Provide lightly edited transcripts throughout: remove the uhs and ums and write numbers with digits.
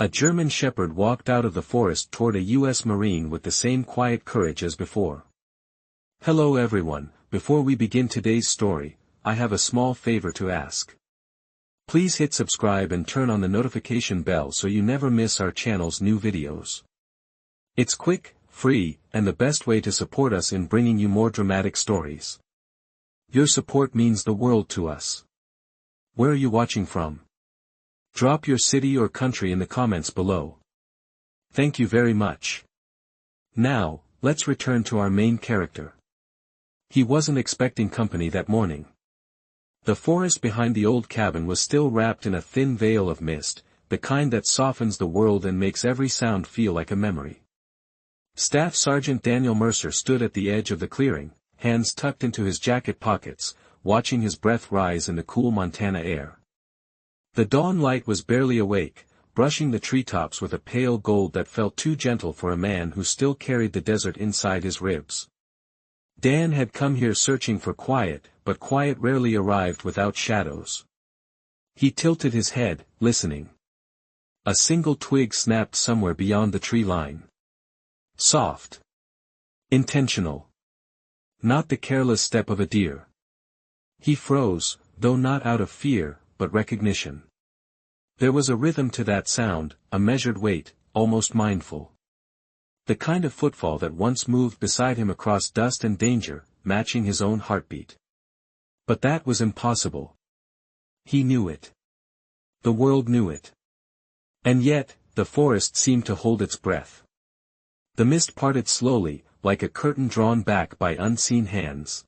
A German shepherd walked out of the forest toward a U.S. Marine with the same quiet courage as before. Hello everyone, before we begin today's story, I have a small favor to ask. Please hit subscribe and turn on the notification bell so you never miss our channel's new videos. It's quick, free, and the best way to support us in bringing you more dramatic stories. Your support means the world to us. Where are you watching from? Drop your city or country in the comments below. Thank you very much. Now, let's return to our main character. He wasn't expecting company that morning. The forest behind the old cabin was still wrapped in a thin veil of mist, the kind that softens the world and makes every sound feel like a memory. Staff Sergeant Daniel Mercer stood at the edge of the clearing, hands tucked into his jacket pockets, watching his breath rise in the cool Montana air. The dawn light was barely awake, brushing the treetops with a pale gold that felt too gentle for a man who still carried the desert inside his ribs. Dan had come here searching for quiet, but quiet rarely arrived without shadows. He tilted his head, listening. A single twig snapped somewhere beyond the tree line. Soft. Intentional. Not the careless step of a deer. He froze, though not out of fear, but recognition. There was a rhythm to that sound, a measured weight, almost mindful. The kind of footfall that once moved beside him across dust and danger, matching his own heartbeat. But that was impossible. He knew it. The world knew it. And yet, the forest seemed to hold its breath. The mist parted slowly, like a curtain drawn back by unseen hands.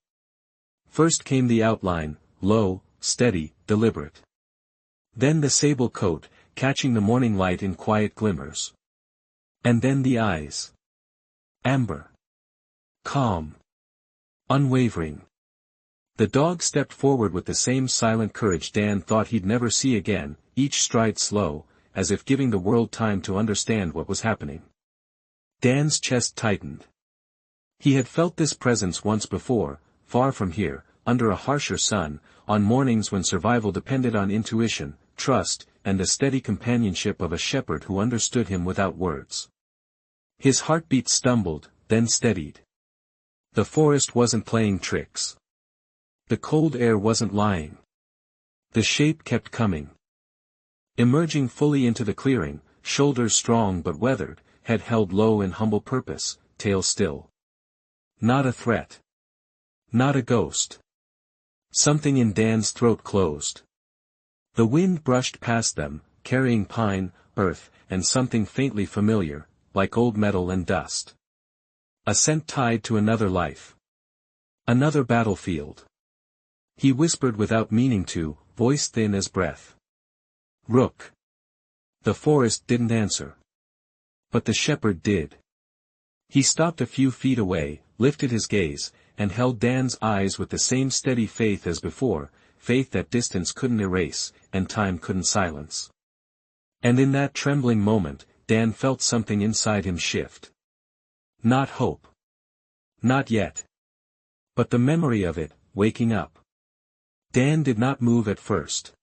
First came the outline, low, steady, deliberate. Then the sable coat, catching the morning light in quiet glimmers. And then the eyes. Amber. Calm. Unwavering. The dog stepped forward with the same silent courage Dan thought he'd never see again, each stride slow, as if giving the world time to understand what was happening. Dan's chest tightened. He had felt this presence once before, far from here, under a harsher sun, on mornings when survival depended on intuition, trust, and the steady companionship of a shepherd who understood him without words. His heartbeat stumbled, then steadied. The forest wasn't playing tricks. The cold air wasn't lying. The shape kept coming. Emerging fully into the clearing, shoulders strong but weathered, head held low in humble purpose, tail still. Not a threat. Not a ghost. Something in Dan's throat closed. The wind brushed past them, carrying pine, earth, and something faintly familiar, like old metal and dust. A scent tied to another life. Another battlefield. He whispered without meaning to, voice thin as breath. Rook. The forest didn't answer. But the shepherd did. He stopped a few feet away, lifted his gaze, and held Dan's eyes with the same steady faith as before, faith that distance couldn't erase, and time couldn't silence. And in that trembling moment, Dan felt something inside him shift. Not hope. Not yet. But the memory of it, waking up. Dan did not move at first.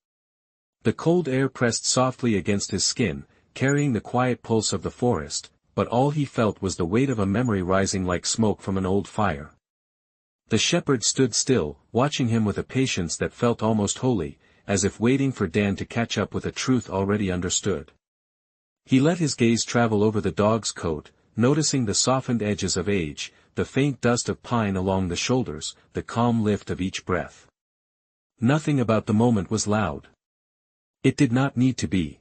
The cold air pressed softly against his skin, carrying the quiet pulse of the forest, but all he felt was the weight of a memory rising like smoke from an old fire. The shepherd stood still, watching him with a patience that felt almost holy, as if waiting for Dan to catch up with a truth already understood. He let his gaze travel over the dog's coat, noticing the softened edges of age, the faint dust of pine along the shoulders, the calm lift of each breath. Nothing about the moment was loud. It did not need to be.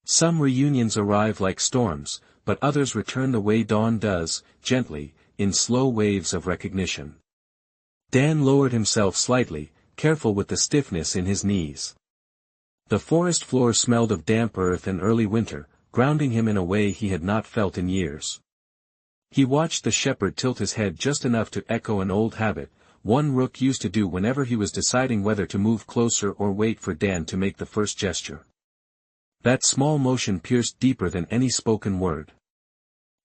Some reunions arrive like storms, but others return the way dawn does, gently, in slow waves of recognition. Dan lowered himself slightly, careful with the stiffness in his knees. The forest floor smelled of damp earth and early winter, grounding him in a way he had not felt in years. He watched the shepherd tilt his head just enough to echo an old habit, one Rook used to do whenever he was deciding whether to move closer or wait for Dan to make the first gesture. That small motion pierced deeper than any spoken word.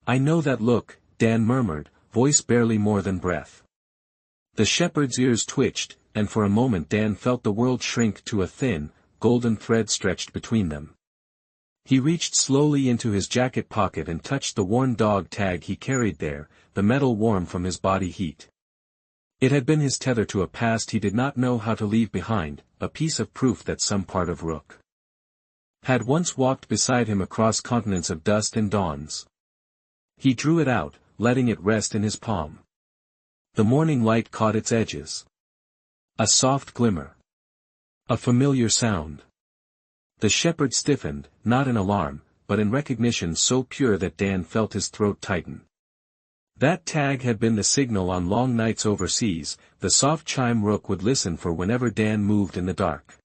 "I know that look," Dan murmured, voice barely more than breath. The shepherd's ears twitched, and for a moment Dan felt the world shrink to a thin, golden thread stretched between them. He reached slowly into his jacket pocket and touched the worn dog tag he carried there, the metal warm from his body heat. It had been his tether to a past he did not know how to leave behind, a piece of proof that some part of Rook had once walked beside him across continents of dust and dawns. He drew it out, letting it rest in his palm. The morning light caught its edges. A soft glimmer. A familiar sound. The shepherd stiffened, not in alarm, but in recognition so pure that Dan felt his throat tighten. That tag had been the signal on long nights overseas, the soft chime Rook would listen for whenever Dan moved in the dark.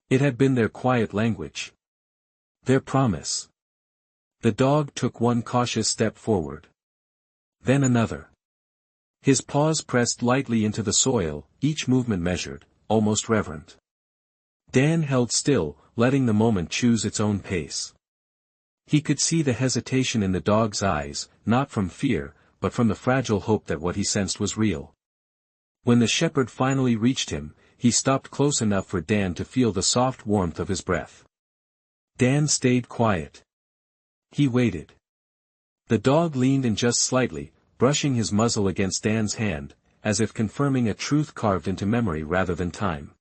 It had been their quiet language. Their promise. The dog took one cautious step forward. Then another. His paws pressed lightly into the soil, each movement measured, almost reverent. Dan held still, letting the moment choose its own pace. He could see the hesitation in the dog's eyes, not from fear, but from the fragile hope that what he sensed was real. When the shepherd finally reached him, he stopped close enough for Dan to feel the soft warmth of his breath. Dan stayed quiet. He waited. The dog leaned in just slightly, brushing his muzzle against Dan's hand, as if confirming a truth carved into memory rather than time.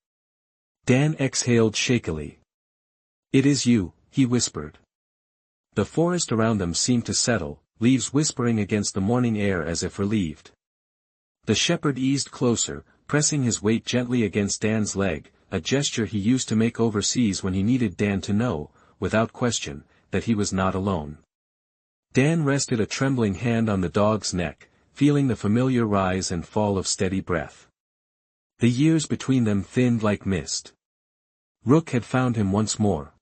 Dan exhaled shakily. "It is you," he whispered. The forest around them seemed to settle, leaves whispering against the morning air as if relieved. The shepherd eased closer, pressing his weight gently against Dan's leg, a gesture he used to make overseas when he needed Dan to know, without question, that he was not alone. Dan rested a trembling hand on the dog's neck, feeling the familiar rise and fall of steady breath. The years between them thinned like mist. Rook had found him once more.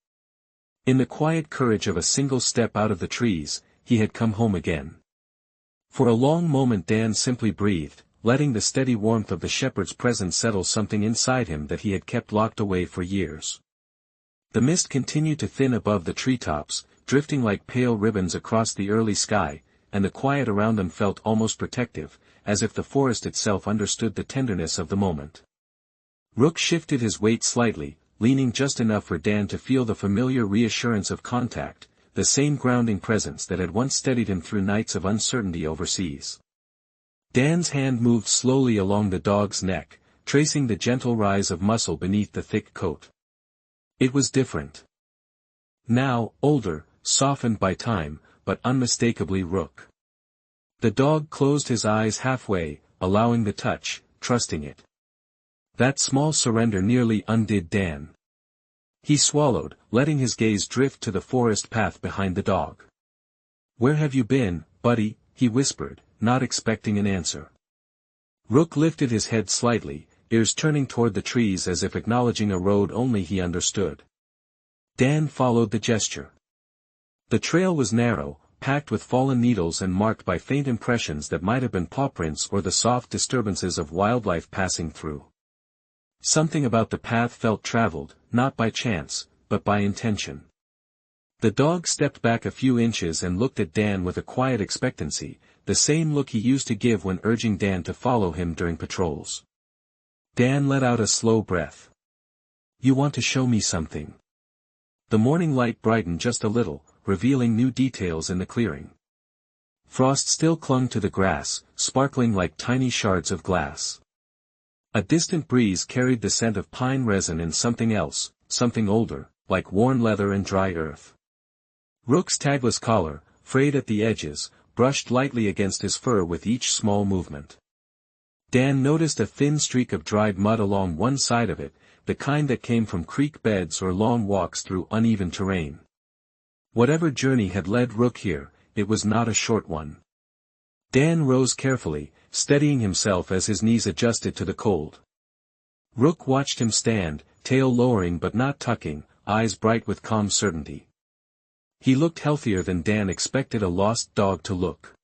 In the quiet courage of a single step out of the trees, he had come home again. For a long moment Dan simply breathed, letting the steady warmth of the shepherd's presence settle something inside him that he had kept locked away for years. The mist continued to thin above the treetops, drifting like pale ribbons across the early sky, and the quiet around them felt almost protective, as if the forest itself understood the tenderness of the moment. Rook shifted his weight slightly, leaning just enough for Dan to feel the familiar reassurance of contact, the same grounding presence that had once steadied him through nights of uncertainty overseas. Dan's hand moved slowly along the dog's neck, tracing the gentle rise of muscle beneath the thick coat. It was different. Now, older, softened by time, but unmistakably Rook. The dog closed his eyes halfway, allowing the touch, trusting it. That small surrender nearly undid Dan. He swallowed, letting his gaze drift to the forest path behind the dog. "Where have you been, buddy?" he whispered, not expecting an answer. Rook lifted his head slightly, ears turning toward the trees as if acknowledging a road only he understood. Dan followed the gesture. The trail was narrow, packed with fallen needles and marked by faint impressions that might have been pawprints or the soft disturbances of wildlife passing through. Something about the path felt traveled, not by chance, but by intention. The dog stepped back a few inches and looked at Dan with a quiet expectancy, the same look he used to give when urging Dan to follow him during patrols. Dan let out a slow breath. "You want to show me something?" The morning light brightened just a little, revealing new details in the clearing. Frost still clung to the grass, sparkling like tiny shards of glass. A distant breeze carried the scent of pine resin and something else, something older, like worn leather and dry earth. Rook's tagless collar, frayed at the edges, brushed lightly against his fur with each small movement. Dan noticed a thin streak of dried mud along one side of it, the kind that came from creek beds or long walks through uneven terrain. Whatever journey had led Rook here, it was not a short one. Dan rose carefully, steadying himself as his knees adjusted to the cold. Rook watched him stand, tail lowering but not tucking, eyes bright with calm certainty. He looked healthier than Dan expected a lost dog to look.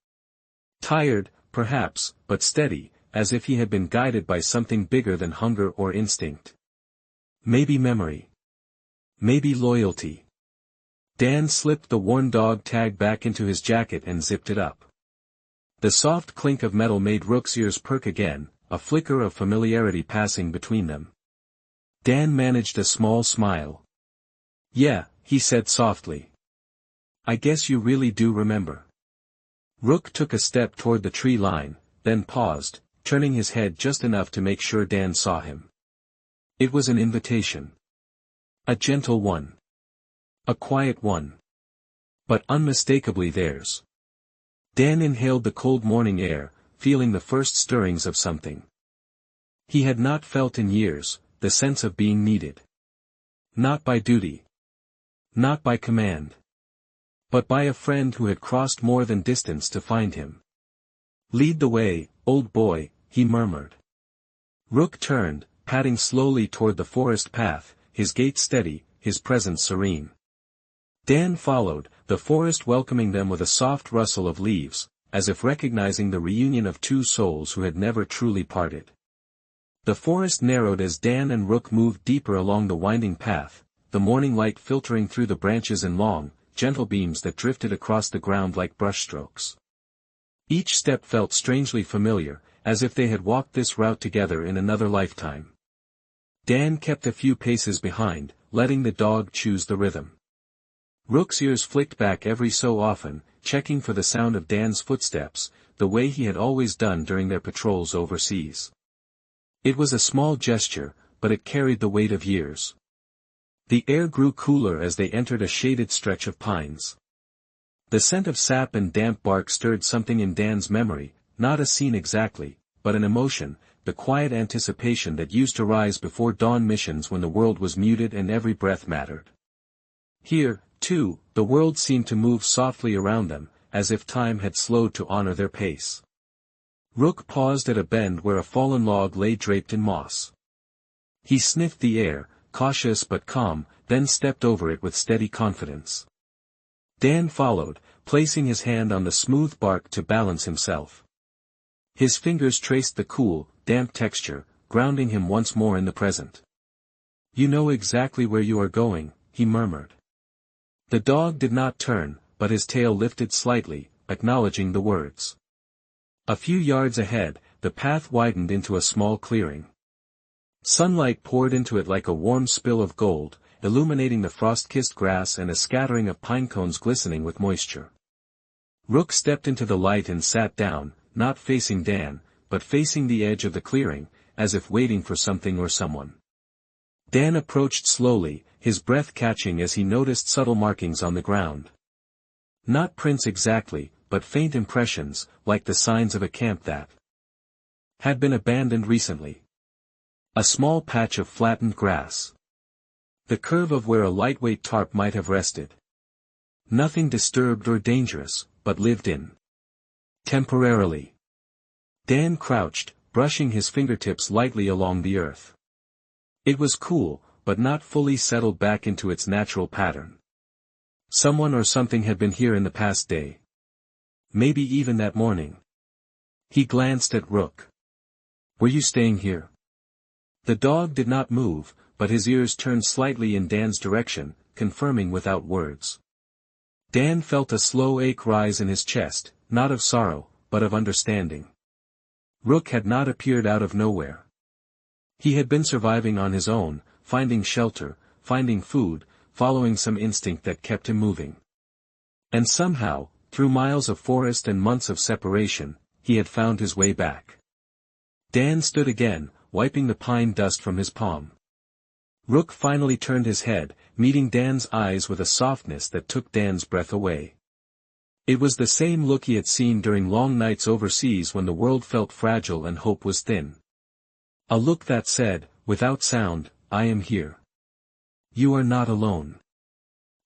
Tired, perhaps, but steady, as if he had been guided by something bigger than hunger or instinct. Maybe memory. Maybe loyalty. Dan slipped the worn dog tag back into his jacket and zipped it up. The soft clink of metal made Rook's ears perk again, a flicker of familiarity passing between them. Dan managed a small smile. "Yeah," he said softly. I guess you really do remember. Rook took a step toward the tree line, then paused, turning his head just enough to make sure Dan saw him. It was an invitation. A gentle one. A quiet one. But unmistakably theirs. Dan inhaled the cold morning air, feeling the first stirrings of something he had not felt in years, the sense of being needed. Not by duty. Not by command. But by a friend who had crossed more than distance to find him. Lead the way, old boy, he murmured. Rook turned, padding slowly toward the forest path, his gait steady, his presence serene. Dan followed, the forest welcoming them with a soft rustle of leaves, as if recognizing the reunion of two souls who had never truly parted. The forest narrowed as Dan and Rook moved deeper along the winding path, the morning light filtering through the branches in long, gentle beams that drifted across the ground like brushstrokes. Each step felt strangely familiar, as if they had walked this route together in another lifetime. Dan kept a few paces behind, letting the dog choose the rhythm. Rook's ears flicked back every so often, checking for the sound of Dan's footsteps, the way he had always done during their patrols overseas. It was a small gesture, but it carried the weight of years. The air grew cooler as they entered a shaded stretch of pines. The scent of sap and damp bark stirred something in Dan's memory, not a scene exactly, but an emotion, the quiet anticipation that used to rise before dawn missions when the world was muted and every breath mattered. Here, too, the world seemed to move softly around them, as if time had slowed to honor their pace. Rook paused at a bend where a fallen log lay draped in moss. He sniffed the air, cautious but calm, then stepped over it with steady confidence. Dan followed, placing his hand on the smooth bark to balance himself. His fingers traced the cool, damp texture, grounding him once more in the present. "You know exactly where you are going," he murmured. The dog did not turn, but his tail lifted slightly, acknowledging the words. A few yards ahead, the path widened into a small clearing. Sunlight poured into it like a warm spill of gold, illuminating the frost-kissed grass and a scattering of pine cones glistening with moisture. Rook stepped into the light and sat down, not facing Dan, but facing the edge of the clearing, as if waiting for something or someone. Dan approached slowly, his breath catching as he noticed subtle markings on the ground. Not prints exactly, but faint impressions, like the signs of a camp that had been abandoned recently. A small patch of flattened grass. The curve of where a lightweight tarp might have rested. Nothing disturbed or dangerous, but lived in. Temporarily. Dan crouched, brushing his fingertips lightly along the earth. It was cool, but not fully settled back into its natural pattern. Someone or something had been here in the past day. Maybe even that morning. He glanced at Rook. "Were you staying here?" The dog did not move, but his ears turned slightly in Dan's direction, confirming without words. Dan felt a slow ache rise in his chest, not of sorrow, but of understanding. Rook had not appeared out of nowhere. He had been surviving on his own, finding shelter, finding food, following some instinct that kept him moving. And somehow, through miles of forest and months of separation, he had found his way back. Dan stood again, wiping the pine dust from his palm. Rook finally turned his head, meeting Dan's eyes with a softness that took Dan's breath away. It was the same look he had seen during long nights overseas when the world felt fragile and hope was thin. A look that said, without sound, "I am here. You are not alone."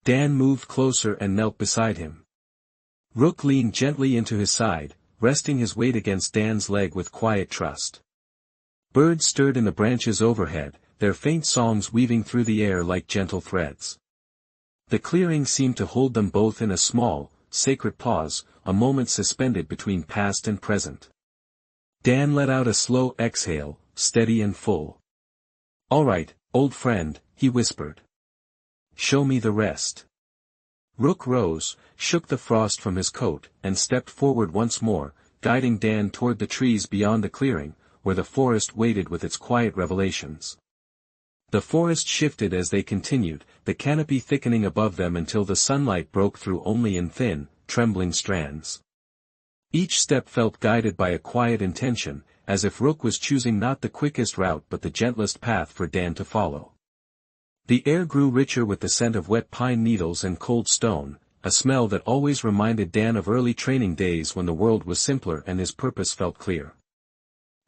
Dan moved closer and knelt beside him. Rook leaned gently into his side, resting his weight against Dan's leg with quiet trust. Birds stirred in the branches overhead, their faint songs weaving through the air like gentle threads. The clearing seemed to hold them both in a small, sacred pause, a moment suspended between past and present. Dan let out a slow exhale, steady and full. "All right, old friend," he whispered. "Show me the rest." Rook rose, shook the frost from his coat, and stepped forward once more, guiding Dan toward the trees beyond the clearing, where the forest waited with its quiet revelations. The forest shifted as they continued, the canopy thickening above them until the sunlight broke through only in thin, trembling strands. Each step felt guided by a quiet intention, as if Rook was choosing not the quickest route but the gentlest path for Dan to follow. The air grew richer with the scent of wet pine needles and cold stone, a smell that always reminded Dan of early training days when the world was simpler and his purpose felt clear.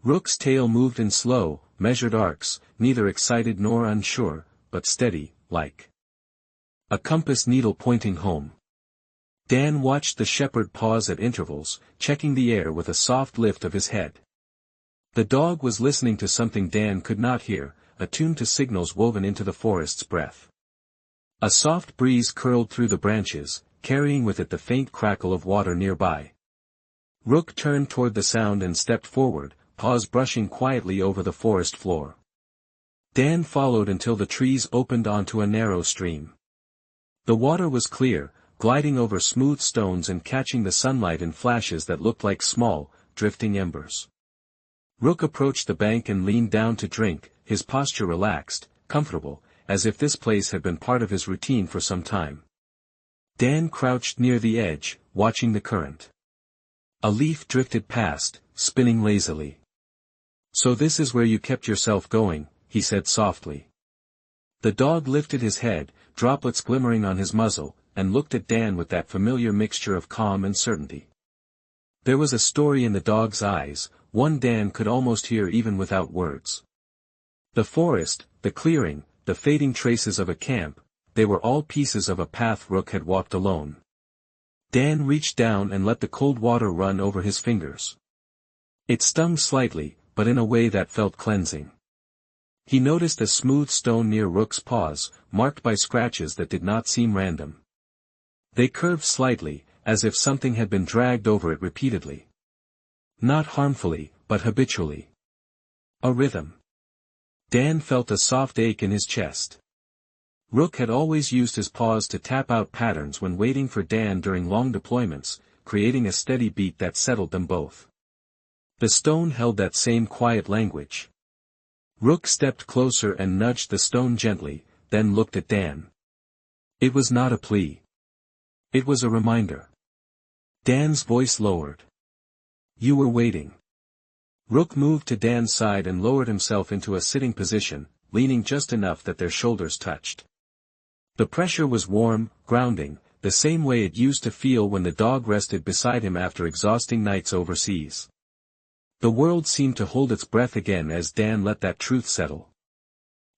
Rook's tail moved in slow, measured arcs, neither excited nor unsure, but steady, like a compass needle pointing home. Dan watched the shepherd pause at intervals, checking the air with a soft lift of his head. The dog was listening to something Dan could not hear, attuned to signals woven into the forest's breath. A soft breeze curled through the branches, carrying with it the faint crackle of water nearby. Rook turned toward the sound and stepped forward, paws brushing quietly over the forest floor. Dan followed until the trees opened onto a narrow stream. The water was clear, gliding over smooth stones and catching the sunlight in flashes that looked like small, drifting embers. Rook approached the bank and leaned down to drink, his posture relaxed, comfortable, as if this place had been part of his routine for some time. Dan crouched near the edge, watching the current. A leaf drifted past, spinning lazily. "So this is where you kept yourself going," he said softly. The dog lifted his head, droplets glimmering on his muzzle, and looked at Dan with that familiar mixture of calm and certainty. There was a story in the dog's eyes, one Dan could almost hear even without words. The forest, the clearing, the fading traces of a camp, they were all pieces of a path Rook had walked alone. Dan reached down and let the cold water run over his fingers. It stung slightly, but in a way that felt cleansing. He noticed a smooth stone near Rook's paws, marked by scratches that did not seem random. They curved slightly, as if something had been dragged over it repeatedly. Not harmfully, but habitually. A rhythm. Dan felt a soft ache in his chest. Rook had always used his paws to tap out patterns when waiting for Dan during long deployments, creating a steady beat that settled them both. The stone held that same quiet language. Rook stepped closer and nudged the stone gently, then looked at Dan. It was not a plea. It was a reminder. Dan's voice lowered. "You were waiting." Rook moved to Dan's side and lowered himself into a sitting position, leaning just enough that their shoulders touched. The pressure was warm, grounding, the same way it used to feel when the dog rested beside him after exhausting nights overseas. The world seemed to hold its breath again as Dan let that truth settle.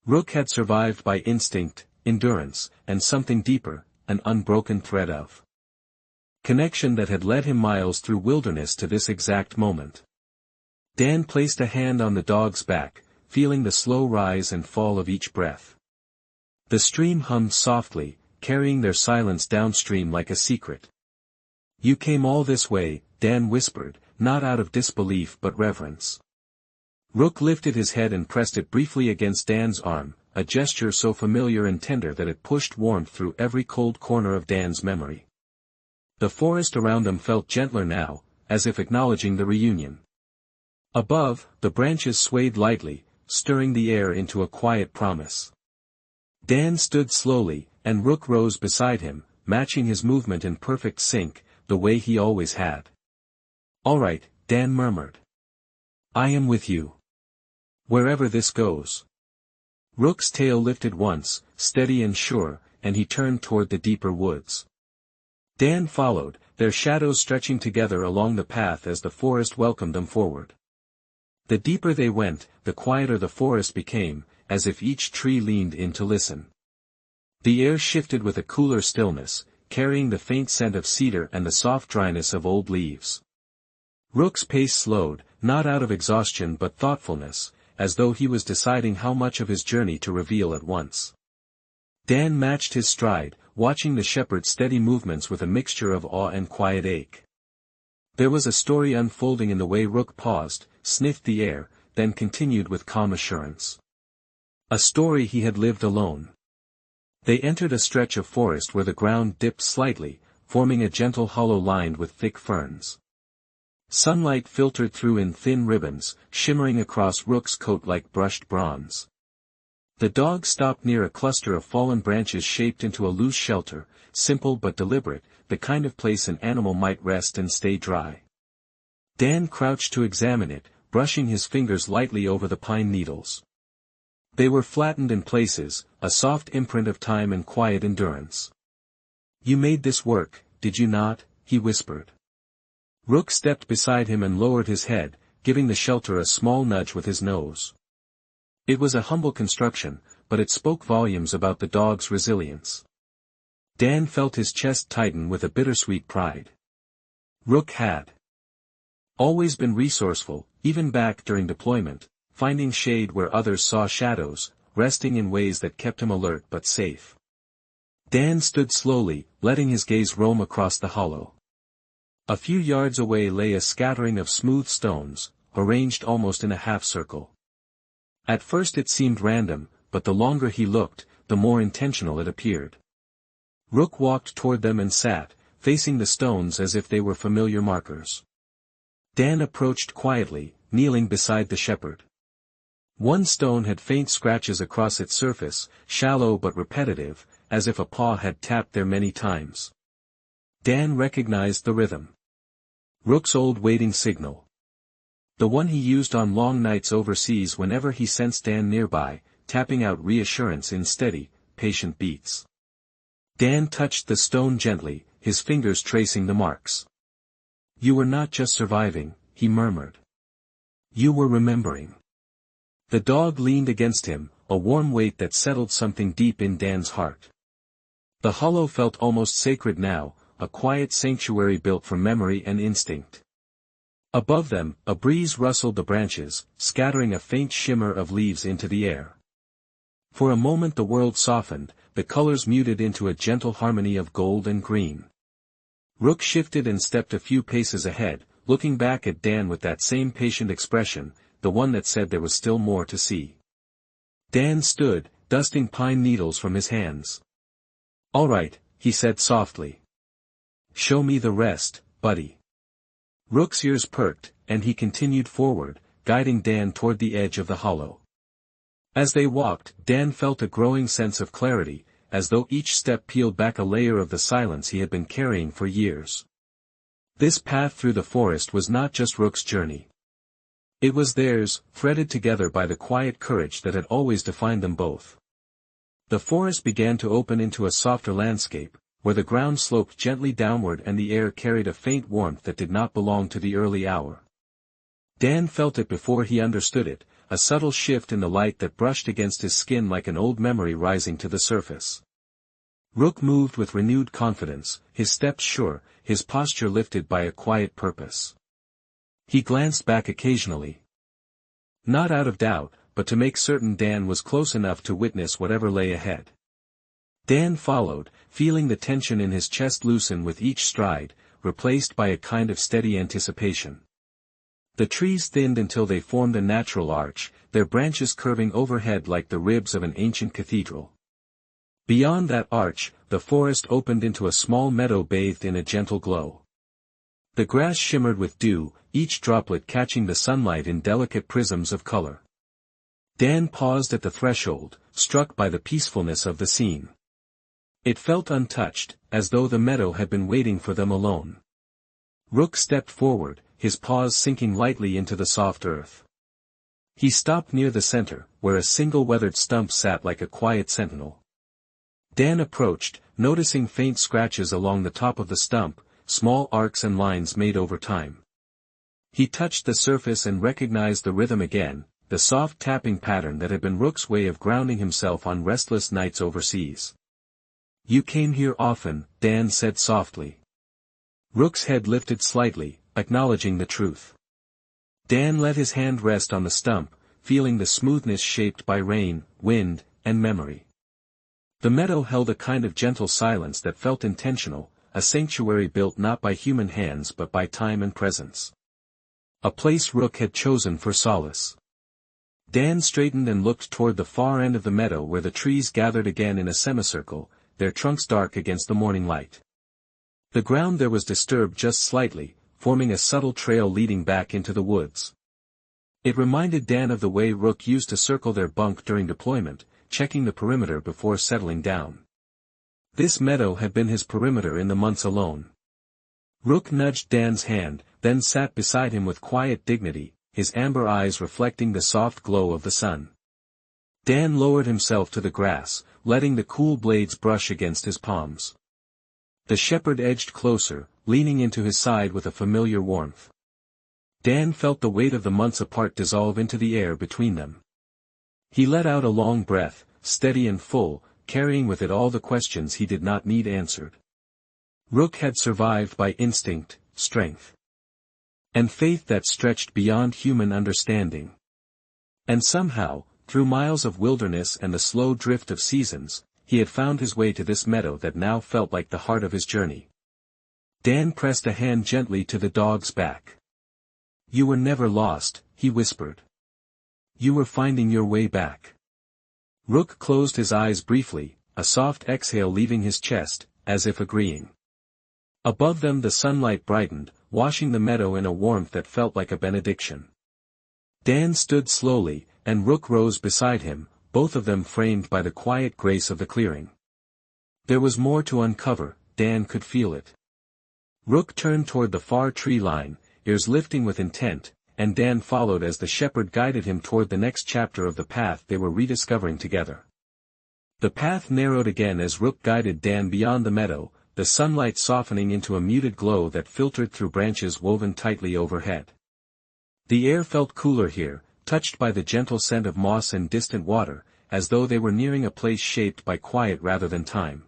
Rook had survived by instinct, endurance, and something deeper, an unbroken thread of connection that had led him miles through wilderness to this exact moment. Dan placed a hand on the dog's back, feeling the slow rise and fall of each breath. The stream hummed softly, carrying their silence downstream like a secret. "You came all this way," Dan whispered, not out of disbelief but reverence. Rook lifted his head and pressed it briefly against Dan's arm, a gesture so familiar and tender that it pushed warmth through every cold corner of Dan's memory. The forest around them felt gentler now, as if acknowledging the reunion. Above, the branches swayed lightly, stirring the air into a quiet promise. Dan stood slowly, and Rook rose beside him, matching his movement in perfect sync, the way he always had. "All right," Dan murmured. "I am with you. Wherever this goes." Rook's tail lifted once, steady and sure, and he turned toward the deeper woods. Dan followed, their shadows stretching together along the path as the forest welcomed them forward. The deeper they went, the quieter the forest became, as if each tree leaned in to listen. The air shifted with a cooler stillness, carrying the faint scent of cedar and the soft dryness of old leaves. Rook's pace slowed, not out of exhaustion but thoughtfulness, as though he was deciding how much of his journey to reveal at once. Dan matched his stride, watching the shepherd's steady movements with a mixture of awe and quiet ache. There was a story unfolding in the way Rook paused, sniffed the air, then continued with calm assurance. A story he had lived alone. They entered a stretch of forest where the ground dipped slightly, forming a gentle hollow lined with thick ferns. Sunlight filtered through in thin ribbons, shimmering across Rook's coat like brushed bronze. The dog stopped near a cluster of fallen branches shaped into a loose shelter, simple but deliberate, the kind of place an animal might rest and stay dry. Dan crouched to examine it, brushing his fingers lightly over the pine needles. They were flattened in places, a soft imprint of time and quiet endurance. "You made this work, did you not?" he whispered. Rook stepped beside him and lowered his head, giving the shelter a small nudge with his nose. It was a humble construction, but it spoke volumes about the dog's resilience. Dan felt his chest tighten with a bittersweet pride. Rook had always been resourceful, even back during deployment, finding shade where others saw shadows, resting in ways that kept him alert but safe. Dan stood slowly, letting his gaze roam across the hollow. A few yards away lay a scattering of smooth stones, arranged almost in a half-circle. At first it seemed random, but the longer he looked, the more intentional it appeared. Rook walked toward them and sat, facing the stones as if they were familiar markers. Dan approached quietly, kneeling beside the shepherd. One stone had faint scratches across its surface, shallow but repetitive, as if a paw had tapped there many times. Dan recognized the rhythm. Rook's old waiting signal. The one he used on long nights overseas whenever he sensed Dan nearby, tapping out reassurance in steady, patient beats. Dan touched the stone gently, his fingers tracing the marks. "You were not just surviving," he murmured. "You were remembering." The dog leaned against him, a warm weight that settled something deep in Dan's heart. The hollow felt almost sacred now, a quiet sanctuary built for memory and instinct. Above them, a breeze rustled the branches, scattering a faint shimmer of leaves into the air. For a moment the world softened, the colors muted into a gentle harmony of gold and green. Rook shifted and stepped a few paces ahead, looking back at Dan with that same patient expression, the one that said there was still more to see. Dan stood, dusting pine needles from his hands. "All right," he said softly. "Show me the rest, buddy." Rook's ears perked, and he continued forward, guiding Dan toward the edge of the hollow. As they walked, Dan felt a growing sense of clarity, as though each step peeled back a layer of the silence he had been carrying for years. This path through the forest was not just Rook's journey. It was theirs, threaded together by the quiet courage that had always defined them both. The forest began to open into a softer landscape, where the ground sloped gently downward and the air carried a faint warmth that did not belong to the early hour. Dan felt it before he understood it, a subtle shift in the light that brushed against his skin like an old memory rising to the surface. Rook moved with renewed confidence, his steps sure, his posture lifted by a quiet purpose. He glanced back occasionally. Not out of doubt, but to make certain Dan was close enough to witness whatever lay ahead. Dan followed, feeling the tension in his chest loosen with each stride, replaced by a kind of steady anticipation. The trees thinned until they formed a natural arch, their branches curving overhead like the ribs of an ancient cathedral. Beyond that arch, the forest opened into a small meadow bathed in a gentle glow. The grass shimmered with dew, each droplet catching the sunlight in delicate prisms of color. Dan paused at the threshold, struck by the peacefulness of the scene. It felt untouched, as though the meadow had been waiting for them alone. Rook stepped forward, his paws sinking lightly into the soft earth. He stopped near the center, where a single weathered stump sat like a quiet sentinel. Dan approached, noticing faint scratches along the top of the stump, small arcs and lines made over time. He touched the surface and recognized the rhythm again, the soft tapping pattern that had been Rook's way of grounding himself on restless nights overseas. "You came here often," Dan said softly. Rook's head lifted slightly, acknowledging the truth. Dan let his hand rest on the stump, feeling the smoothness shaped by rain, wind, and memory. The meadow held a kind of gentle silence that felt intentional, a sanctuary built not by human hands but by time and presence. A place Rook had chosen for solace. Dan straightened and looked toward the far end of the meadow where the trees gathered again in a semicircle, their trunks dark against the morning light. The ground there was disturbed just slightly, forming a subtle trail leading back into the woods. It reminded Dan of the way Rook used to circle their bunk during deployment, checking the perimeter before settling down. This meadow had been his perimeter in the months alone. Rook nudged Dan's hand, then sat beside him with quiet dignity, his amber eyes reflecting the soft glow of the sun. Dan lowered himself to the grass, letting the cool blades brush against his palms. The shepherd edged closer, leaning into his side with a familiar warmth. Dan felt the weight of the months apart dissolve into the air between them. He let out a long breath, steady and full, carrying with it all the questions he did not need answered. Rook had survived by instinct, strength, and faith that stretched beyond human understanding. And somehow, through miles of wilderness and the slow drift of seasons, he had found his way to this meadow that now felt like the heart of his journey. Dan pressed a hand gently to the dog's back. "You were never lost," he whispered. "You were finding your way back." Rook closed his eyes briefly, a soft exhale leaving his chest, as if agreeing. Above them the sunlight brightened, washing the meadow in a warmth that felt like a benediction. Dan stood slowly, and Rook rose beside him, both of them framed by the quiet grace of the clearing. There was more to uncover, Dan could feel it. Rook turned toward the far tree line, ears lifting with intent, and Dan followed as the shepherd guided him toward the next chapter of the path they were rediscovering together. The path narrowed again as Rook guided Dan beyond the meadow, the sunlight softening into a muted glow that filtered through branches woven tightly overhead. The air felt cooler here, touched by the gentle scent of moss and distant water, as though they were nearing a place shaped by quiet rather than time.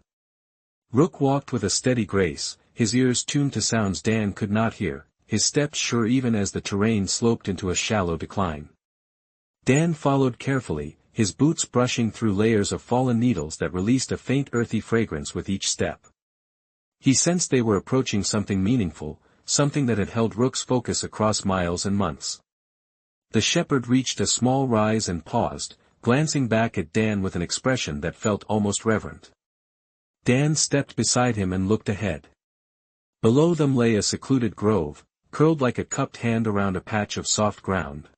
Rook walked with a steady grace, his ears tuned to sounds Dan could not hear, his steps sure even as the terrain sloped into a shallow decline. Dan followed carefully, his boots brushing through layers of fallen needles that released a faint earthy fragrance with each step. He sensed they were approaching something meaningful, something that had held Rook's focus across miles and months. The shepherd reached a small rise and paused, glancing back at Dan with an expression that felt almost reverent. Dan stepped beside him and looked ahead. Below them lay a secluded grove, curled like a cupped hand around a patch of soft ground.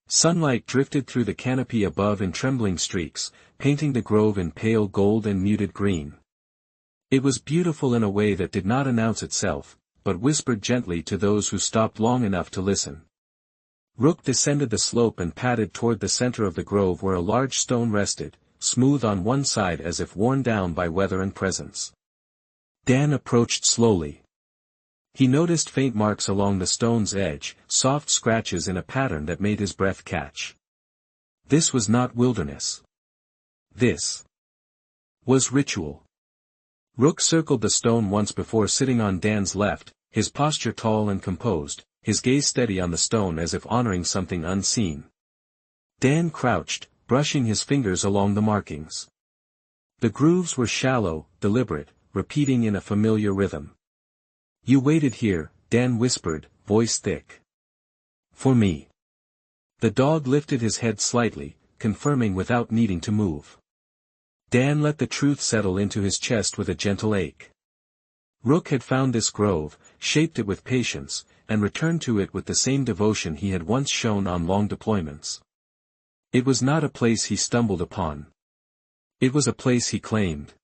Sunlight drifted through the canopy above in trembling streaks, painting the grove in pale gold and muted green. It was beautiful in a way that did not announce itself, but whispered gently to those who stopped long enough to listen. Rook descended the slope and padded toward the center of the grove where a large stone rested, smooth on one side as if worn down by weather and presence. Dan approached slowly. He noticed faint marks along the stone's edge, soft scratches in a pattern that made his breath catch. This was not wilderness. This was ritual. Rook circled the stone once before sitting on Dan's left, his posture tall and composed, his gaze steady on the stone as if honoring something unseen. Dan crouched, brushing his fingers along the markings. The grooves were shallow, deliberate, repeating in a familiar rhythm. "You waited here," Dan whispered, voice thick. "For me." The dog lifted his head slightly, confirming without needing to move. Dan let the truth settle into his chest with a gentle ache. Rook had found this grove, shaped it with patience, and returned to it with the same devotion he had once shown on long deployments. It was not a place he stumbled upon. It was a place he claimed.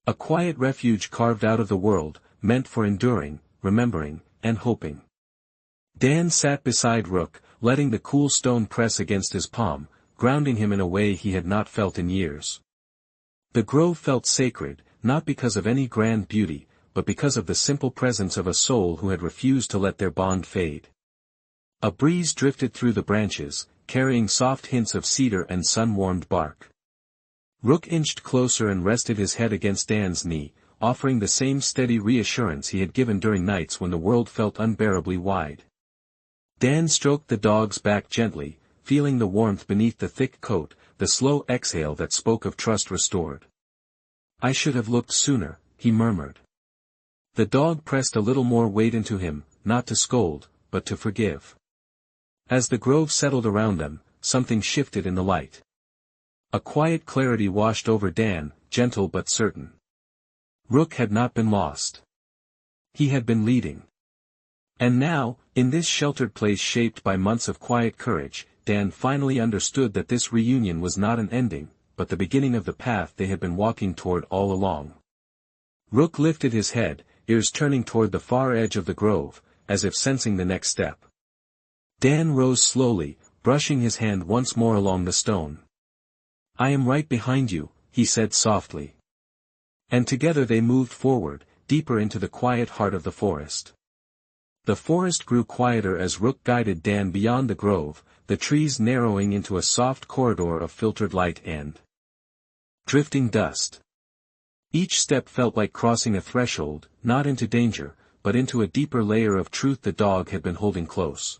A quiet refuge carved out of the world, meant for enduring, remembering, and hoping. Dan sat beside Rook, letting the cool stone press against his palm, grounding him in a way he had not felt in years. The grove felt sacred, not because of any grand beauty, but because of the simple presence of a soul who had refused to let their bond fade. A breeze drifted through the branches, carrying soft hints of cedar and sun-warmed bark. Rook inched closer and rested his head against Dan's knee, offering the same steady reassurance he had given during nights when the world felt unbearably wide. Dan stroked the dog's back gently, feeling the warmth beneath the thick coat, the slow exhale that spoke of trust restored. "I should have looked sooner," he murmured. The dog pressed a little more weight into him, not to scold, but to forgive. As the grove settled around them, something shifted in the light. A quiet clarity washed over Dan, gentle but certain. Rook had not been lost. He had been leading. And now, in this sheltered place shaped by months of quiet courage, Dan finally understood that this reunion was not an ending, but the beginning of the path they had been walking toward all along. Rook lifted his head, ears turning toward the far edge of the grove, as if sensing the next step. Dan rose slowly, brushing his hand once more along the stone. "I am right behind you," he said softly. And together they moved forward, deeper into the quiet heart of the forest. The forest grew quieter as Rook guided Dan beyond the grove, the trees narrowing into a soft corridor of filtered light and drifting dust. Each step felt like crossing a threshold, not into danger, but into a deeper layer of truth the dog had been holding close.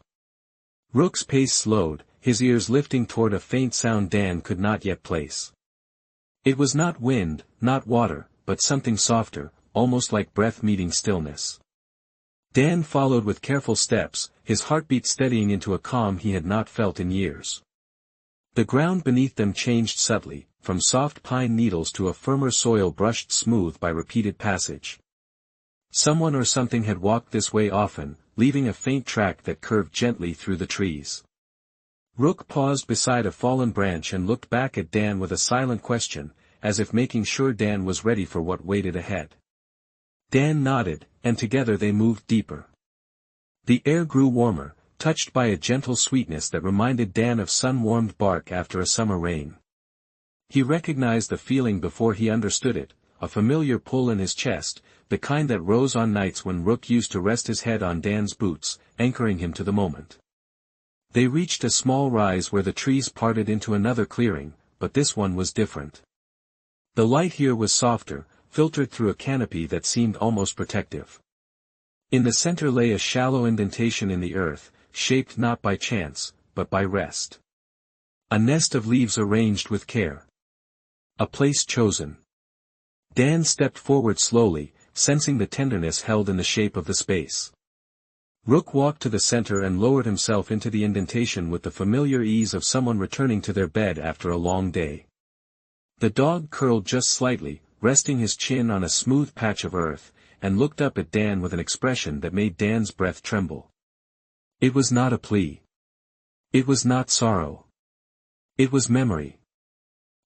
Rook's pace slowed, his ears lifting toward a faint sound Dan could not yet place. It was not wind, not water, but something softer, almost like breath meeting stillness. Dan followed with careful steps, his heartbeat steadying into a calm he had not felt in years. The ground beneath them changed subtly, from soft pine needles to a firmer soil brushed smooth by repeated passage. Someone or something had walked this way often, leaving a faint track that curved gently through the trees. Rook paused beside a fallen branch and looked back at Dan with a silent question, as if making sure Dan was ready for what waited ahead. Dan nodded, and together they moved deeper. The air grew warmer, touched by a gentle sweetness that reminded Dan of sun-warmed bark after a summer rain. He recognized the feeling before he understood it, a familiar pull in his chest, the kind that rose on nights when Rook used to rest his head on Dan's boots, anchoring him to the moment. They reached a small rise where the trees parted into another clearing, but this one was different. The light here was softer, filtered through a canopy that seemed almost protective. In the center lay a shallow indentation in the earth, shaped not by chance, but by rest. A nest of leaves arranged with care. A place chosen. Dan stepped forward slowly, sensing the tenderness held in the shape of the space. Rook walked to the center and lowered himself into the indentation with the familiar ease of someone returning to their bed after a long day. The dog curled just slightly, resting his chin on a smooth patch of earth, and looked up at Dan with an expression that made Dan's breath tremble. It was not a plea. It was not sorrow. It was memory.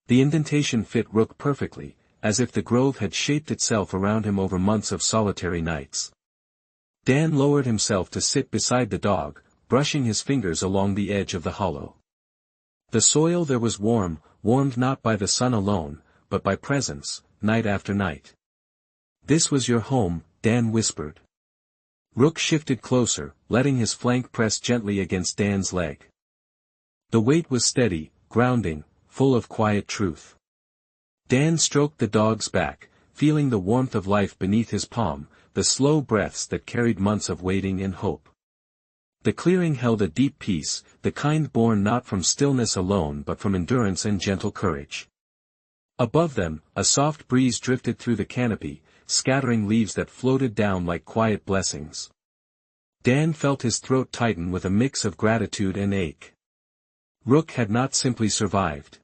The indentation fit Rook perfectly, as if the grove had shaped itself around him over months of solitary nights. Dan lowered himself to sit beside the dog, brushing his fingers along the edge of the hollow. The soil there was warm, warmed not by the sun alone, but by presence, night after night. "This was your home," Dan whispered. Rook shifted closer, letting his flank press gently against Dan's leg. The weight was steady, grounding, full of quiet truth. Dan stroked the dog's back, feeling the warmth of life beneath his palm, the slow breaths that carried months of waiting and hope. The clearing held a deep peace, the kind born not from stillness alone but from endurance and gentle courage. Above them, a soft breeze drifted through the canopy, scattering leaves that floated down like quiet blessings. Dan felt his throat tighten with a mix of gratitude and ache. Rook had not simply survived.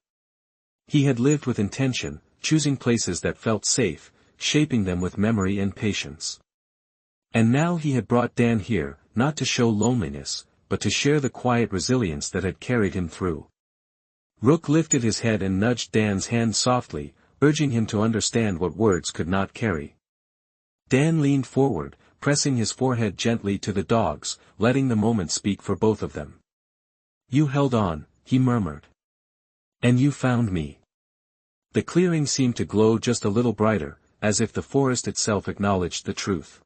He had lived with intention, choosing places that felt safe, shaping them with memory and patience. And now he had brought Dan here, not to show loneliness, but to share the quiet resilience that had carried him through. Rook lifted his head and nudged Dan's hand softly, urging him to understand what words could not carry. Dan leaned forward, pressing his forehead gently to the dog's, letting the moment speak for both of them. "You held on," he murmured. "And you found me." The clearing seemed to glow just a little brighter, as if the forest itself acknowledged the truth.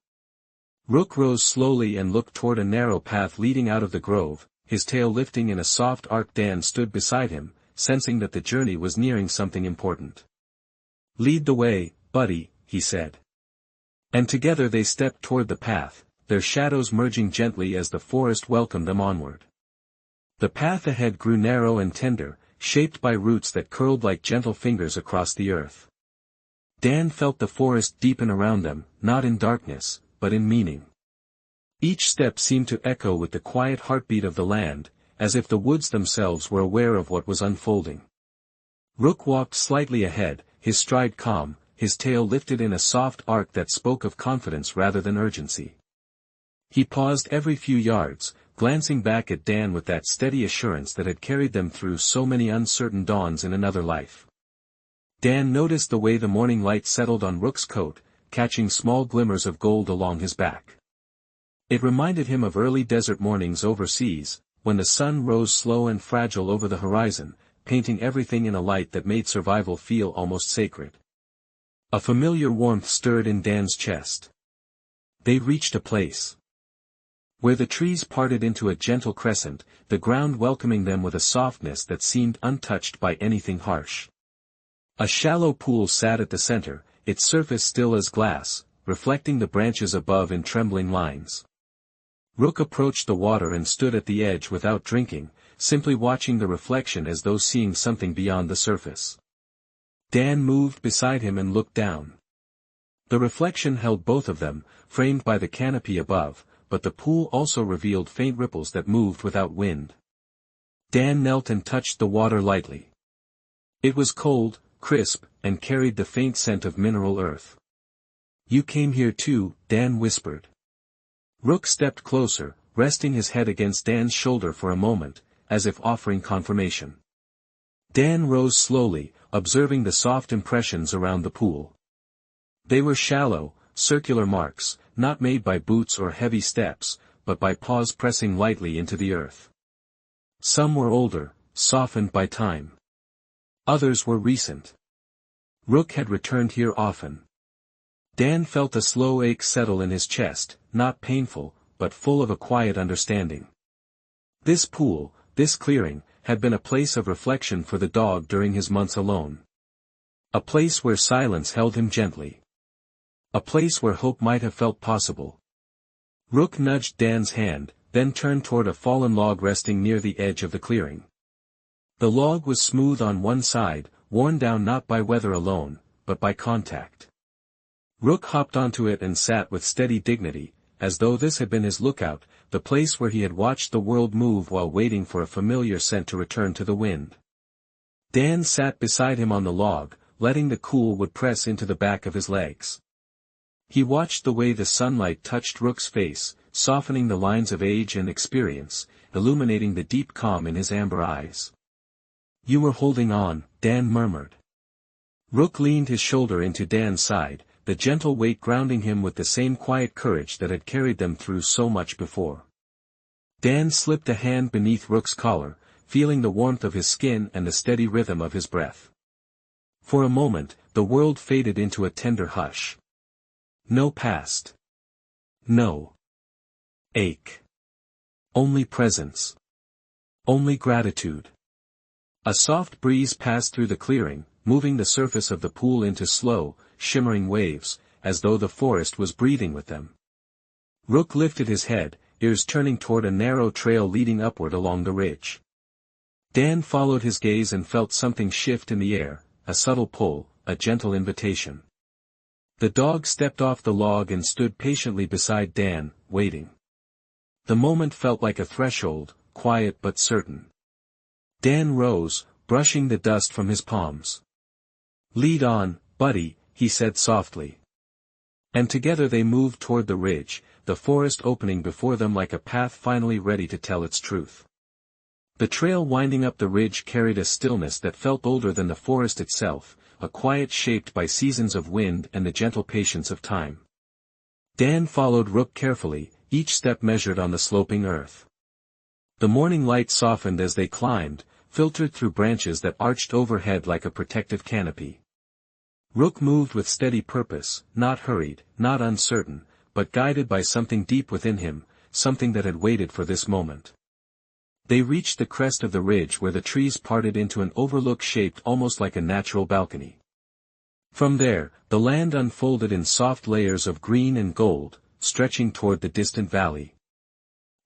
Rook rose slowly and looked toward a narrow path leading out of the grove, his tail lifting in a soft arc. Dan stood beside him, sensing that the journey was nearing something important. "Lead the way, buddy," he said. And together they stepped toward the path, their shadows merging gently as the forest welcomed them onward. The path ahead grew narrow and tender, shaped by roots that curled like gentle fingers across the earth. Dan felt the forest deepen around them, not in darkness, but in meaning. Each step seemed to echo with the quiet heartbeat of the land, as if the woods themselves were aware of what was unfolding. Rook walked slightly ahead, his stride calm, his tail lifted in a soft arc that spoke of confidence rather than urgency. He paused every few yards, glancing back at Dan with that steady assurance that had carried them through so many uncertain dawns in another life. Dan noticed the way the morning light settled on Rook's coat, catching small glimmers of gold along his back. It reminded him of early desert mornings overseas, when the sun rose slow and fragile over the horizon, painting everything in a light that made survival feel almost sacred. A familiar warmth stirred in Dan's chest. They reached a place where the trees parted into a gentle crescent, the ground welcoming them with a softness that seemed untouched by anything harsh. A shallow pool sat at the center, its surface still as glass, reflecting the branches above in trembling lines. Rook approached the water and stood at the edge without drinking, simply watching the reflection as though seeing something beyond the surface. Dan moved beside him and looked down. The reflection held both of them, framed by the canopy above, but the pool also revealed faint ripples that moved without wind. Dan knelt and touched the water lightly. It was cold, crisp, and carried the faint scent of mineral earth. "You came here too," Dan whispered. Rook stepped closer, resting his head against Dan's shoulder for a moment, as if offering confirmation. Dan rose slowly, observing the soft impressions around the pool. They were shallow, circular marks, not made by boots or heavy steps, but by paws pressing lightly into the earth. Some were older, softened by time. Others were recent. Rook had returned here often. Dan felt a slow ache settle in his chest, not painful, but full of a quiet understanding. This pool, this clearing, had been a place of reflection for the dog during his months alone. A place where silence held him gently. A place where hope might have felt possible. Rook nudged Dan's hand, then turned toward a fallen log resting near the edge of the clearing. The log was smooth on one side, worn down not by weather alone, but by contact. Rook hopped onto it and sat with steady dignity, as though this had been his lookout, the place where he had watched the world move while waiting for a familiar scent to return to the wind. Dan sat beside him on the log, letting the cool wood press into the back of his legs. He watched the way the sunlight touched Rook's face, softening the lines of age and experience, illuminating the deep calm in his amber eyes. "You were holding on," Dan murmured. Rook leaned his shoulder into Dan's side, the gentle weight grounding him with the same quiet courage that had carried them through so much before. Dan slipped a hand beneath Rook's collar, feeling the warmth of his skin and the steady rhythm of his breath. For a moment, the world faded into a tender hush. No past. No ache. Only presence. Only gratitude. A soft breeze passed through the clearing, moving the surface of the pool into slow, shimmering waves, as though the forest was breathing with them. Rook lifted his head, ears turning toward a narrow trail leading upward along the ridge. Dan followed his gaze and felt something shift in the air, a subtle pull, a gentle invitation. The dog stepped off the log and stood patiently beside Dan, waiting. The moment felt like a threshold, quiet but certain. Dan rose, brushing the dust from his palms. "Lead on, buddy," he said softly. And together they moved toward the ridge, the forest opening before them like a path finally ready to tell its truth. The trail winding up the ridge carried a stillness that felt older than the forest itself, a quiet shaped by seasons of wind and the gentle patience of time. Dan followed Rook carefully, each step measured on the sloping earth. The morning light softened as they climbed, filtered through branches that arched overhead like a protective canopy. Rook moved with steady purpose, not hurried, not uncertain, but guided by something deep within him, something that had waited for this moment. They reached the crest of the ridge where the trees parted into an overlook shaped almost like a natural balcony. From there, the land unfolded in soft layers of green and gold, stretching toward the distant valley.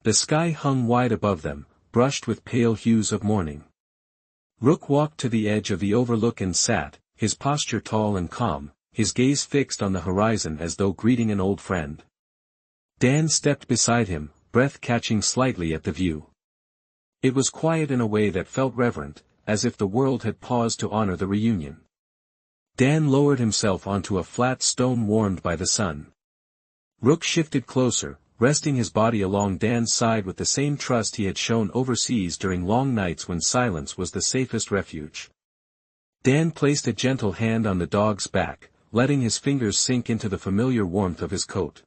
The sky hung wide above them, brushed with pale hues of morning. Rook walked to the edge of the overlook and sat, his posture tall and calm, his gaze fixed on the horizon as though greeting an old friend. Dan stepped beside him, breath catching slightly at the view. It was quiet in a way that felt reverent, as if the world had paused to honor the reunion. Dan lowered himself onto a flat stone warmed by the sun. Rook shifted closer, resting his body along Dan's side with the same trust he had shown overseas during long nights when silence was the safest refuge. Dan placed a gentle hand on the dog's back, letting his fingers sink into the familiar warmth of his coat.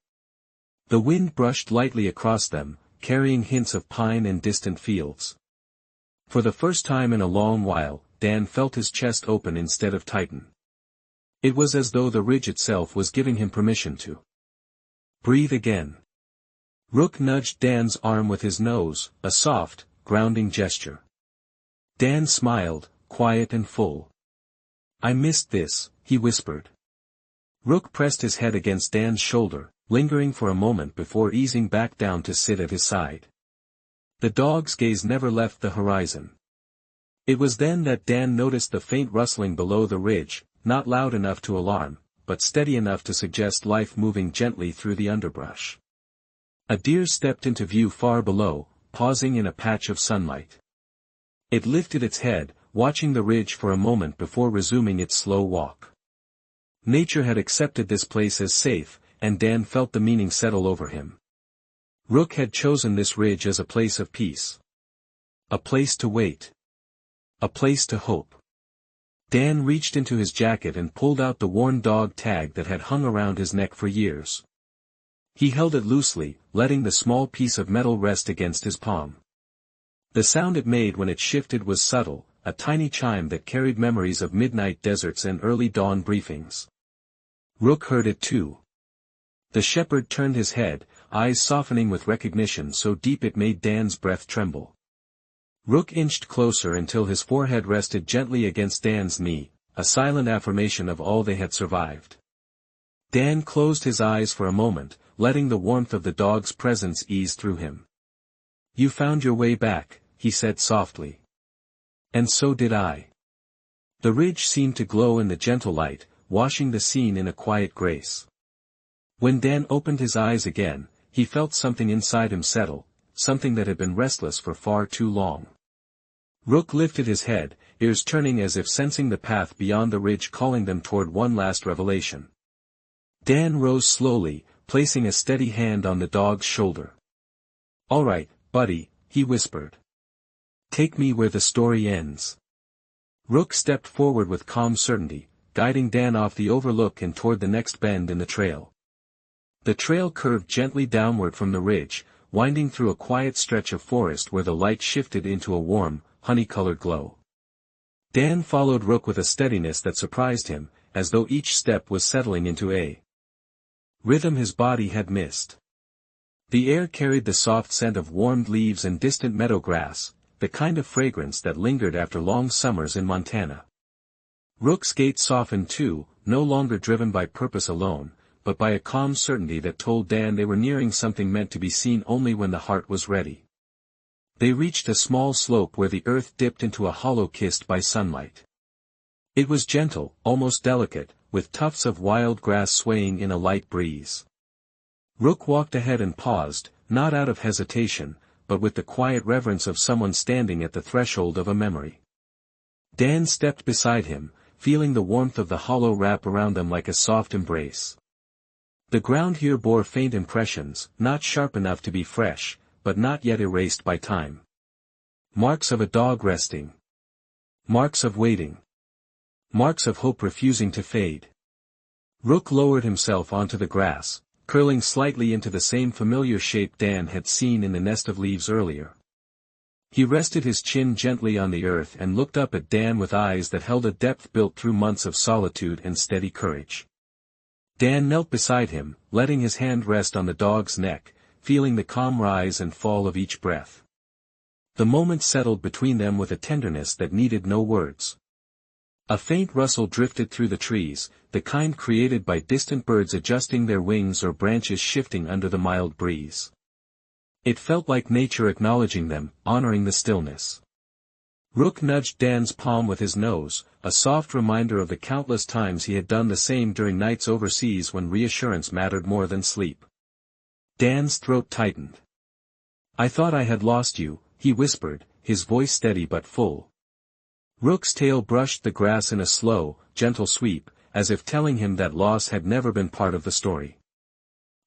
The wind brushed lightly across them, carrying hints of pine and distant fields. For the first time in a long while, Dan felt his chest open instead of tighten. It was as though the ridge itself was giving him permission to breathe again. Rook nudged Dan's arm with his nose, a soft, grounding gesture. Dan smiled, quiet and full. "I missed this," he whispered. Rook pressed his head against Dan's shoulder, lingering for a moment before easing back down to sit at his side. The dog's gaze never left the horizon. It was then that Dan noticed the faint rustling below the ridge, not loud enough to alarm, but steady enough to suggest life moving gently through the underbrush. A deer stepped into view far below, pausing in a patch of sunlight. It lifted its head, watching the ridge for a moment before resuming its slow walk. Nature had accepted this place as safe, and Dan felt the meaning settle over him. Rook had chosen this ridge as a place of peace. A place to wait. A place to hope. Dan reached into his jacket and pulled out the worn dog tag that had hung around his neck for years. He held it loosely, letting the small piece of metal rest against his palm. The sound it made when it shifted was subtle, a tiny chime that carried memories of midnight deserts and early dawn briefings. Rook heard it too. The shepherd turned his head, eyes softening with recognition so deep it made Dan's breath tremble. Rook inched closer until his forehead rested gently against Dan's knee, a silent affirmation of all they had survived. Dan closed his eyes for a moment, letting the warmth of the dog's presence ease through him. "You found your way back," he said softly. "And so did I." The ridge seemed to glow in the gentle light, washing the scene in a quiet grace. When Dan opened his eyes again, he felt something inside him settle, something that had been restless for far too long. Rook lifted his head, ears turning as if sensing the path beyond the ridge calling them toward one last revelation. Dan rose slowly, placing a steady hand on the dog's shoulder. "All right, buddy," he whispered. "Take me where the story ends." Rook stepped forward with calm certainty, guiding Dan off the overlook and toward the next bend in the trail. The trail curved gently downward from the ridge, winding through a quiet stretch of forest where the light shifted into a warm, honey-colored glow. Dan followed Rook with a steadiness that surprised him, as though each step was settling into a rhythm his body had missed. The air carried the soft scent of warmed leaves and distant meadow grass, the kind of fragrance that lingered after long summers in Montana. Rook's gait softened too, no longer driven by purpose alone, but by a calm certainty that told Dan they were nearing something meant to be seen only when the heart was ready. They reached a small slope where the earth dipped into a hollow kissed by sunlight. It was gentle, almost delicate, with tufts of wild grass swaying in a light breeze. Rook walked ahead and paused, not out of hesitation, but with the quiet reverence of someone standing at the threshold of a memory. Dan stepped beside him, feeling the warmth of the hollow wrap around them like a soft embrace. The ground here bore faint impressions, not sharp enough to be fresh, but not yet erased by time. Marks of a dog resting. Marks of waiting. Marks of hope refusing to fade. Rook lowered himself onto the grass, curling slightly into the same familiar shape Dan had seen in the nest of leaves earlier. He rested his chin gently on the earth and looked up at Dan with eyes that held a depth built through months of solitude and steady courage. Dan knelt beside him, letting his hand rest on the dog's neck, feeling the calm rise and fall of each breath. The moment settled between them with a tenderness that needed no words. A faint rustle drifted through the trees, the kind created by distant birds adjusting their wings or branches shifting under the mild breeze. It felt like nature acknowledging them, honoring the stillness. Rook nudged Dan's palm with his nose, a soft reminder of the countless times he had done the same during nights overseas when reassurance mattered more than sleep. Dan's throat tightened. "I thought I had lost you," he whispered, his voice steady but full. Rook's tail brushed the grass in a slow, gentle sweep, as if telling him that loss had never been part of the story.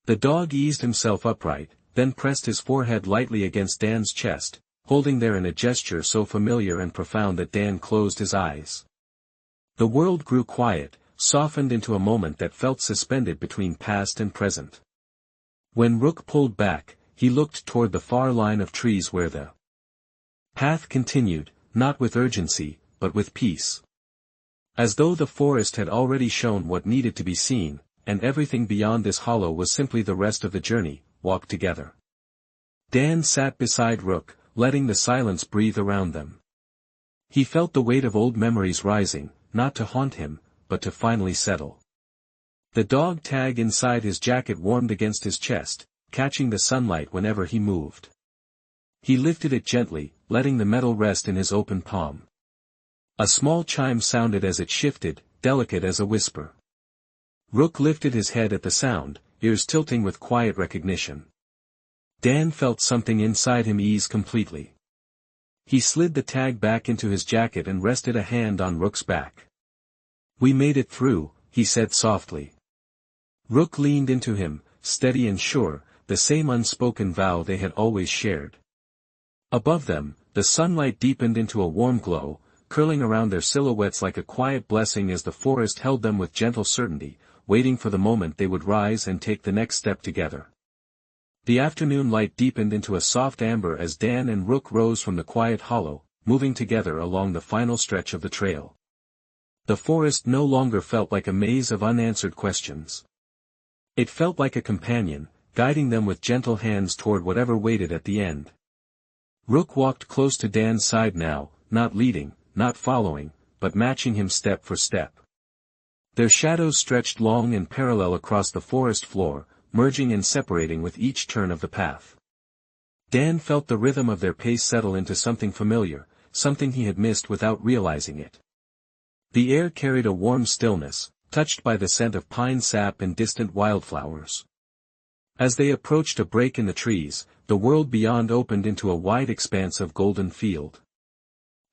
The dog eased himself upright, then pressed his forehead lightly against Dan's chest, holding there in a gesture so familiar and profound that Dan closed his eyes. The world grew quiet, softened into a moment that felt suspended between past and present. When Rook pulled back, he looked toward the far line of trees where the path continued, not with urgency, but with peace. As though the forest had already shown what needed to be seen, and everything beyond this hollow was simply the rest of the journey, walked together. Dan sat beside Rook, letting the silence breathe around them. He felt the weight of old memories rising, not to haunt him, but to finally settle. The dog tag inside his jacket warmed against his chest, catching the sunlight whenever he moved. He lifted it gently, letting the metal rest in his open palm. A small chime sounded as it shifted, delicate as a whisper. Rook lifted his head at the sound, ears tilting with quiet recognition. Dan felt something inside him ease completely. He slid the tag back into his jacket and rested a hand on Rook's back. "We made it through," he said softly. Rook leaned into him, steady and sure, the same unspoken vow they had always shared. Above them, the sunlight deepened into a warm glow, curling around their silhouettes like a quiet blessing as the forest held them with gentle certainty, waiting for the moment they would rise and take the next step together. The afternoon light deepened into a soft amber as Dan and Rook rose from the quiet hollow, moving together along the final stretch of the trail. The forest no longer felt like a maze of unanswered questions. It felt like a companion, guiding them with gentle hands toward whatever waited at the end. Rook walked close to Dan's side now, not leading, not following, but matching him step for step. Their shadows stretched long and parallel across the forest floor, merging and separating with each turn of the path. Dan felt the rhythm of their pace settle into something familiar, something he had missed without realizing it. The air carried a warm stillness, touched by the scent of pine sap and distant wildflowers. As they approached a break in the trees, the world beyond opened into a wide expanse of golden field.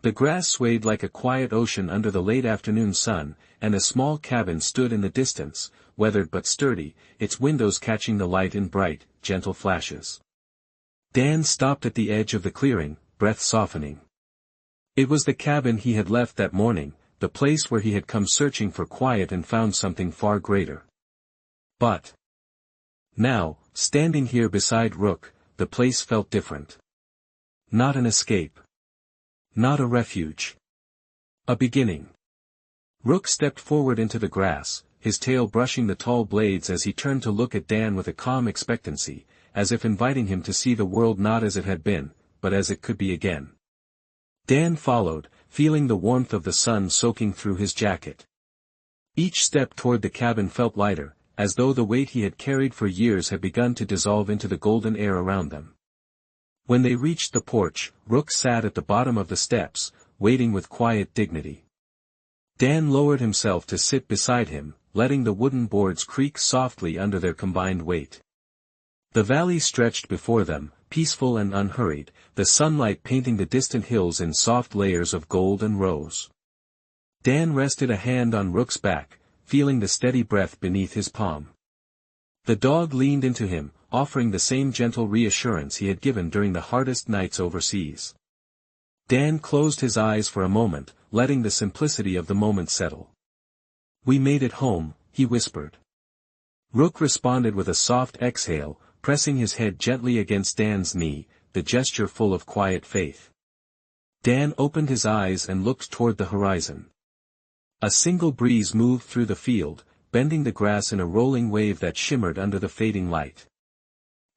The grass swayed like a quiet ocean under the late afternoon sun, and a small cabin stood in the distance, weathered but sturdy, its windows catching the light in bright, gentle flashes. Dan stopped at the edge of the clearing, breath softening. It was the cabin he had left that morning, the place where he had come searching for quiet and found something far greater. But now, standing here beside Rook, the place felt different. Not an escape. Not a refuge. A beginning. Rook stepped forward into the grass, his tail brushing the tall blades as he turned to look at Dan with a calm expectancy, as if inviting him to see the world not as it had been, but as it could be again. Dan followed, feeling the warmth of the sun soaking through his jacket. Each step toward the cabin felt lighter, as though the weight he had carried for years had begun to dissolve into the golden air around them. When they reached the porch, Rook sat at the bottom of the steps, waiting with quiet dignity. Dan lowered himself to sit beside him, letting the wooden boards creak softly under their combined weight. The valley stretched before them, peaceful and unhurried, the sunlight painting the distant hills in soft layers of gold and rose. Dan rested a hand on Rook's back, feeling the steady breath beneath his palm. The dog leaned into him, offering the same gentle reassurance he had given during the hardest nights overseas. Dan closed his eyes for a moment, letting the simplicity of the moment settle. "We made it home," he whispered. Rook responded with a soft exhale, pressing his head gently against Dan's knee, the gesture full of quiet faith. Dan opened his eyes and looked toward the horizon. A single breeze moved through the field, bending the grass in a rolling wave that shimmered under the fading light.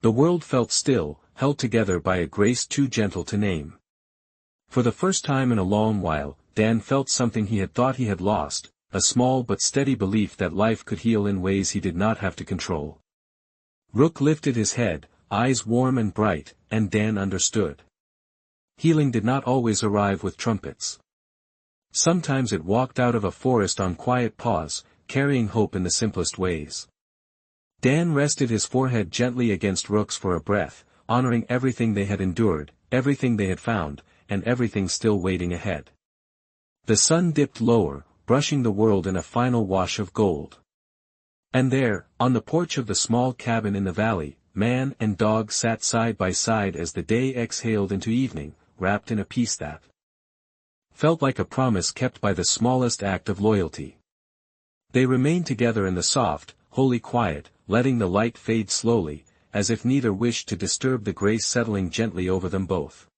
The world felt still, held together by a grace too gentle to name. For the first time in a long while, Dan felt something he had thought he had lost, a small but steady belief that life could heal in ways he did not have to control. Rook lifted his head, eyes warm and bright, and Dan understood. Healing did not always arrive with trumpets. Sometimes it walked out of a forest on quiet paws, carrying hope in the simplest ways. Dan rested his forehead gently against Rook's for a breath, honoring everything they had endured, everything they had found, and everything still waiting ahead. The sun dipped lower, brushing the world in a final wash of gold. And there, on the porch of the small cabin in the valley, man and dog sat side by side as the day exhaled into evening, wrapped in a peace that Felt like a promise kept by the smallest act of loyalty. They remained together in the soft, holy quiet, letting the light fade slowly, as if neither wished to disturb the grace settling gently over them both.